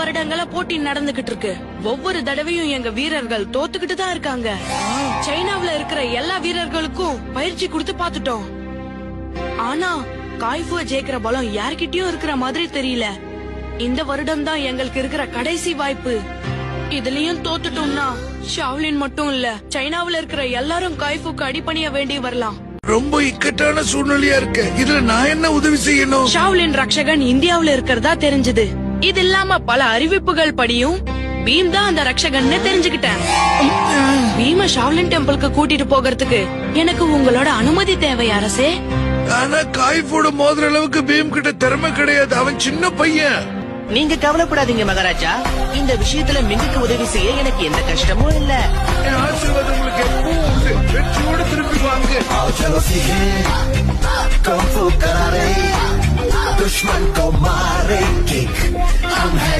வருடங்களா போட்டி நடந்துகிட்டு இருக்கு. ஒவ்வொரு தடவையும் எங்க வீரர்கள் தோத்துக்கிட்டு தான் இருக்காங்க. சைனாவுல இருக்கிற எல்லா வீரர்களுக்கும் பயிற்சி கொடுத்து பாத்துட்டோம். ஆனா காய்ஃபுவ ஜெயிக்கிற பலம் யார்கிட்டயும் இருக்கிற மாதிரி தெரியல. இந்த வருடம் தான் எங்களுக்கு இருக்கிற கடைசி வாய்ப்பு. இதுலயும் தோத்துட்டோம்னா ஷாவ்லின் மட்டும் இல்ல, சைனாவுல இருக்கிற எல்லாரும் காய்ஃபுக்கு அடிபணிய வேண்டி வரலாம். ரொம்ப இக்கட்டான சூழ்நிலையா இருக்கு. இதுல நான் என்ன உதவி செய்யணும்? ஷாவ்லின் ரக்ஷகன் இந்தியாவுல இருக்கிறதா தெரிஞ்சது. இது இல்லாம பல அறிவிப்புகள் படியும் பீம் தான் அந்த ரக்ஷகன்னு தெரிஞ்சுக்கிட்டேன். பீம ஷாவ்லின் டெம்பிளுக்கு கூட்டிட்டு போகிறதுக்கு எனக்கு உங்களோட அனுமதி தேவை அரசே. ஆனா காய்ஃபோட மோதிர அளவுக்கு பீம் கிட்ட திறமை கிடையாது. அவன் சின்ன பையன். நீங்க கவலைப்படாதீங்க மகாராஜா. இந்த விஷயத்துல மிங்குக்கு உதவி செய்ய எனக்கு எந்த கஷ்டமும் இல்ல. என் ஆசீர்வாதம் உங்களுக்கு எப்பவும் உண்டு. வெற்றியோட திரும்பி வாங்க. दुश्मन को मारे किक हम है